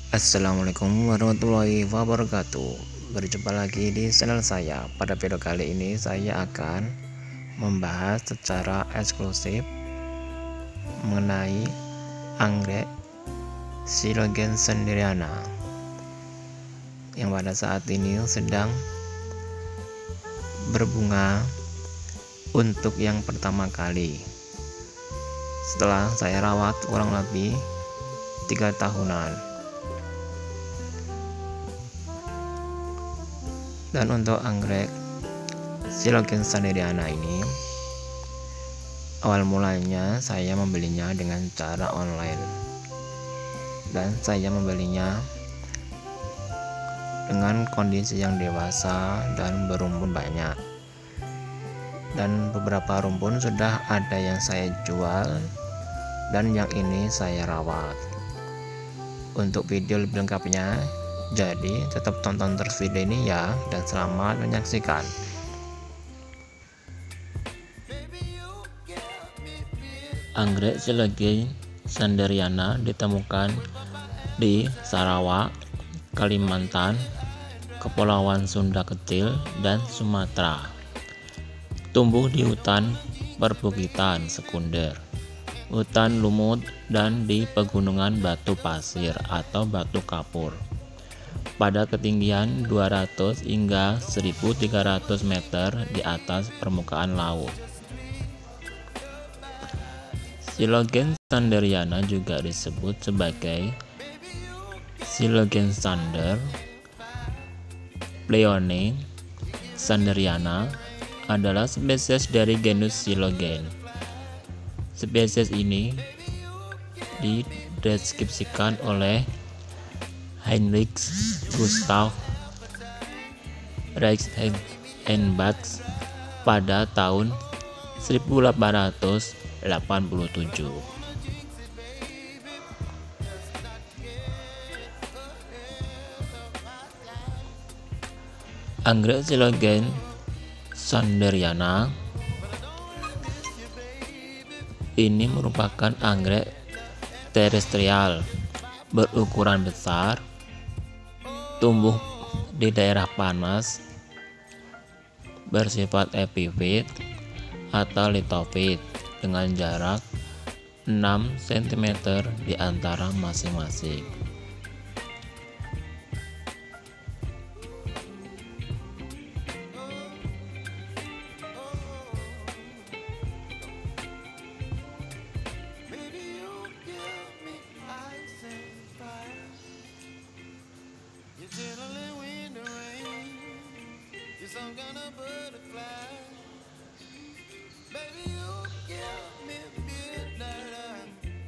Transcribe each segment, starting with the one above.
Assalamualaikum warahmatullahi wabarakatuh. Berjumpa lagi di channel saya. Pada video kali ini saya akan membahas secara eksklusif mengenai anggrek Silogen sanderiana yang pada saat ini sedang berbunga untuk yang pertama kali setelah saya rawat kurang lebih 3 tahunan. Dan untuk anggrek Silogen sanderiana ini, awal mulanya saya membelinya dengan cara online, dan saya membelinya dengan kondisi yang dewasa dan berumpun banyak, dan beberapa rumpun sudah ada yang saya jual dan yang ini saya rawat. Untuk video lebih lengkapnya, jadi tetap tonton terus video ini ya, dan selamat menyaksikan. Anggrek Silogen sanderiana ditemukan di Sarawak, Kalimantan, Kepulauan Sunda Kecil, dan Sumatera. Tumbuh di hutan perbukitan sekunder, hutan lumut, dan di pegunungan batu pasir atau batu kapur pada ketinggian 200 hingga 1300 meter di atas permukaan laut. Silogen sanderiana juga disebut sebagai Silogen sander. Pleone sanderiana adalah spesies dari genus Silogen. Spesies ini dideskripsikan oleh Heinrich Gustav Reichenbach pada tahun 1887. Anggrek Silogen sanderiana ini merupakan anggrek terestrial berukuran besar, tumbuh di daerah panas, bersifat epifit atau litofit dengan jarak 6 cm di antara masing-masing.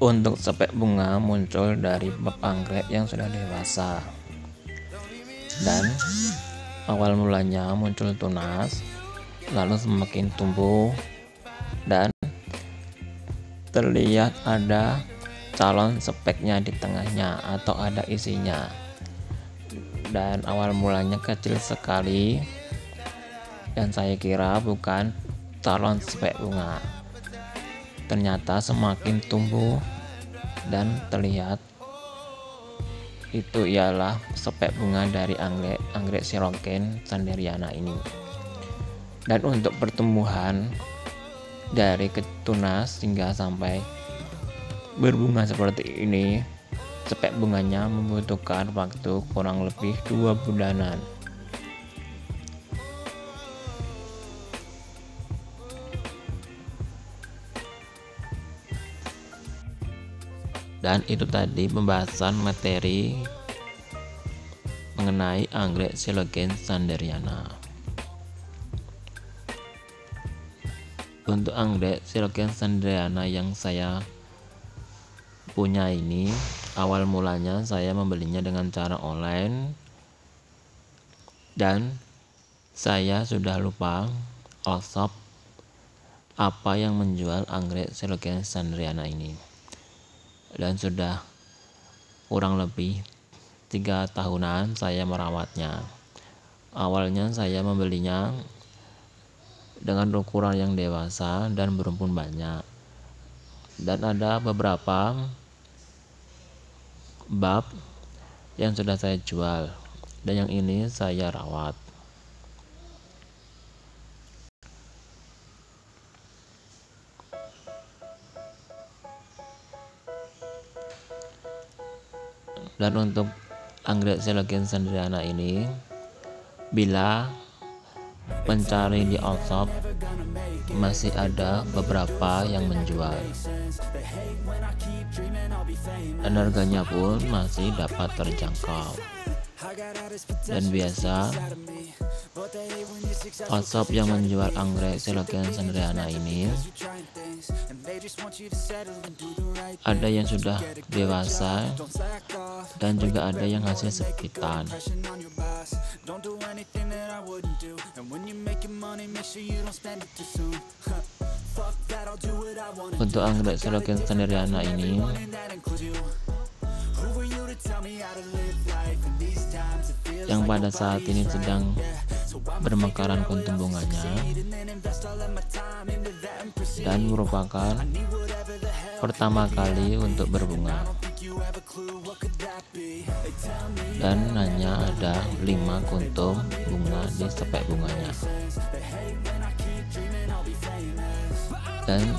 Untuk sepek bunga muncul dari bab anggrek yang sudah dewasa, dan awal mulanya muncul tunas, lalu semakin tumbuh dan terlihat ada calon speknya di tengahnya atau ada isinya. Dan awal mulanya kecil sekali, dan saya kira bukan calon spek bunga. Ternyata semakin tumbuh dan terlihat itu ialah spek bunga dari anggrek Silogen sanderiana ini. Dan untuk pertumbuhan dari tunas hingga sampai berbunga seperti ini, spek bunganya membutuhkan waktu kurang lebih 2 bulanan. Dan itu tadi pembahasan materi mengenai anggrek Silogen sanderiana. Untuk anggrek Silogen sanderiana yang saya punya ini, awal mulanya saya membelinya dengan cara online, dan saya sudah lupa shop apa yang menjual anggrek Silogen sanderiana ini, dan sudah kurang lebih 3 tahunan saya merawatnya. Awalnya saya membelinya dengan ukuran yang dewasa dan berumpun banyak, dan ada beberapa bab yang sudah saya jual, dan yang ini saya rawat. Dan untuk anggrek Selogen sendiriana ini, bila mencari di outshop, masih ada beberapa yang menjual, dan harganya pun masih dapat terjangkau. Dan biasa outshop yang menjual anggrek Selogen sendiriana ini ada yang sudah dewasa dan juga ada yang hasil sepitan. Untuk anggrek Selogen sendiriana ini yang pada saat ini sedang bermekaran kuntum bunganya dan merupakan pertama kali untuk berbunga, dan hanya ada 5 kuntum bunga di spek bunganya. Dan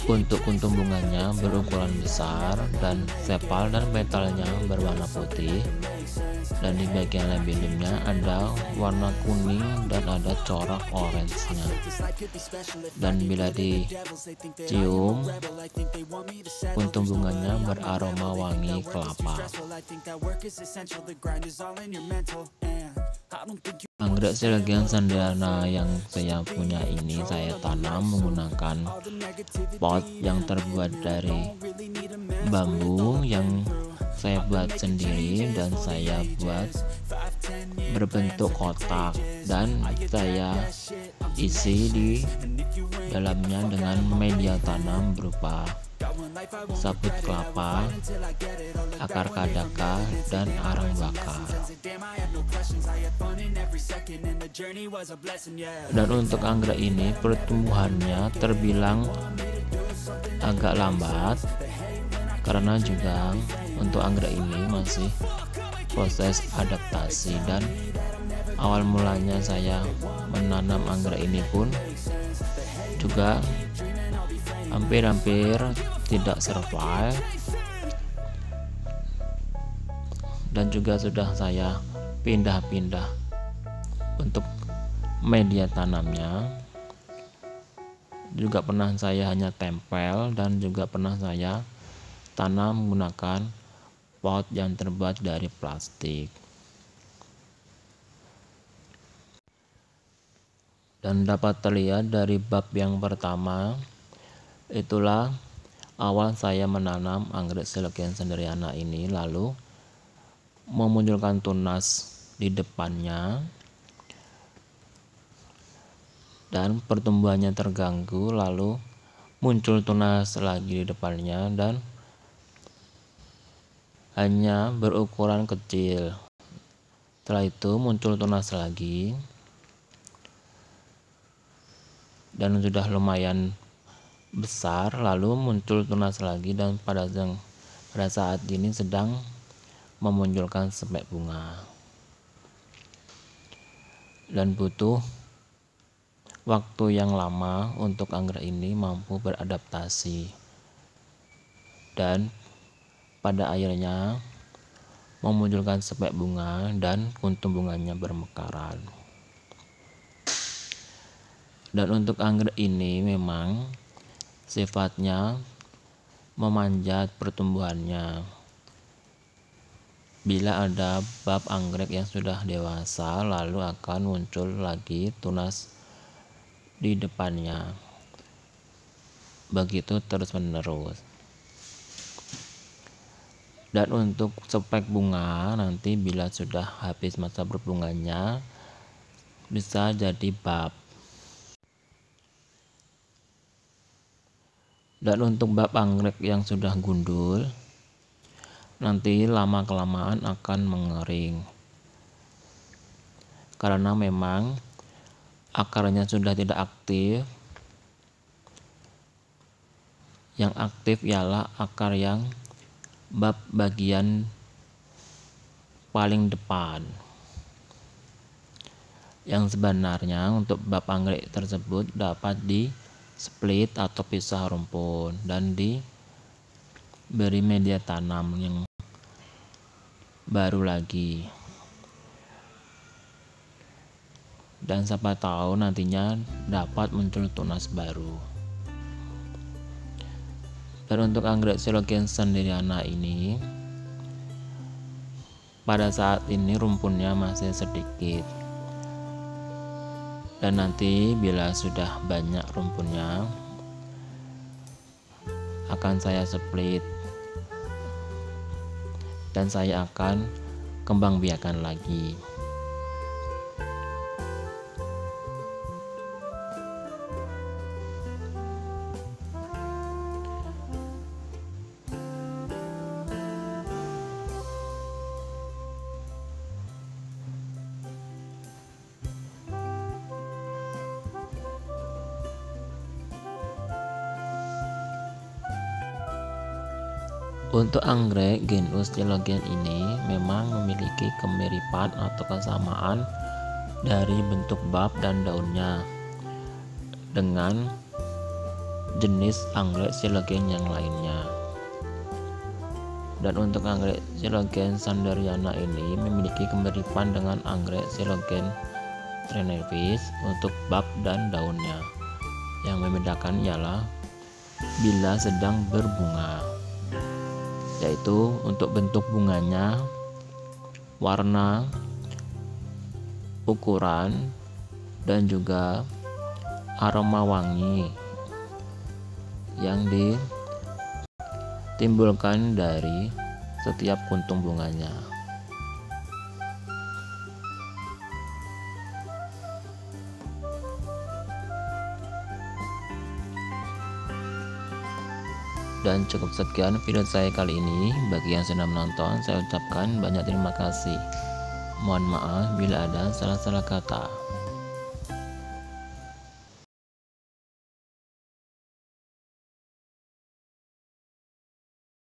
untuk kuntum bunganya berukuran besar dan sepal dan petalnya berwarna putih, dan di bagian labilimnya ada warna kuning dan ada corak orange-nya. Dan bila dicium, kuntum bunganya beraroma wangi kelapa. Anggrek Selogen sendiriana yang saya punya ini saya tanam menggunakan pot yang terbuat dari bambu yang saya buat sendiri, dan saya buat berbentuk kotak, dan saya isi di dalamnya dengan media tanam berupa sabut kelapa, akar kadaka, dan arang bakar. Dan untuk anggrek ini pertumbuhannya terbilang agak lambat, karena juga untuk anggrek ini masih proses adaptasi, dan awal mulanya saya menanam anggrek ini pun juga hampir tidak survive, dan juga sudah saya pindah-pindah untuk media tanamnya. Juga pernah saya hanya tempel, dan juga pernah saya tanam menggunakan pot yang terbuat dari plastik. Dan dapat terlihat dari bab yang pertama, itulah awal saya menanam anggrek Selogen sendiriana ini, lalu memunculkan tunas di depannya dan pertumbuhannya terganggu, lalu muncul tunas lagi di depannya dan hanya berukuran kecil. Setelah itu muncul tunas lagi dan sudah lumayan besar, lalu muncul tunas lagi, dan pada saat ini sedang memunculkan spek bunga, dan butuh waktu yang lama untuk anggrek ini mampu beradaptasi, dan pada akhirnya memunculkan spek bunga dan kuntum bunganya bermekaran. Dan untuk anggrek ini memang sifatnya memanjat pertumbuhannya. Bila ada bab anggrek yang sudah dewasa, lalu akan muncul lagi tunas di depannya. Begitu terus menerus. Dan untuk spek bunga nanti bila sudah habis masa berbunganya bisa jadi bab. Dan untuk bab anggrek yang sudah gundul nanti lama kelamaan akan mengering, karena memang akarnya sudah tidak aktif. Yang aktif ialah akar yang bab bagian paling depan. Yang sebenarnya untuk bab anggrek tersebut dapat di split atau pisah rumpun dan diberi media tanam yang baru lagi. Dan siapa tahu nantinya dapat muncul tunas baru. Dan untuk anggrek Coelogyne sanderiana ini, pada saat ini rumpunnya masih sedikit. Dan nanti bila sudah banyak rumpunnya, akan saya split dan saya akan kembang biakan lagi. Untuk anggrek genus Coelogyne ini memang memiliki kemiripan atau kesamaan dari bentuk bab dan daunnya dengan jenis anggrek Coelogyne yang lainnya. Dan untuk anggrek Coelogyne sanderiana ini memiliki kemiripan dengan anggrek Coelogyne trinervis untuk bab dan daunnya. Yang membedakan ialah bila sedang berbunga, yaitu untuk bentuk bunganya, warna, ukuran, dan juga aroma wangi yang ditimbulkan dari setiap kuntung bunganya. Dan cukup sekian video saya kali ini. Bagi yang sudah menonton, saya ucapkan banyak terima kasih. Mohon maaf bila ada salah-salah kata.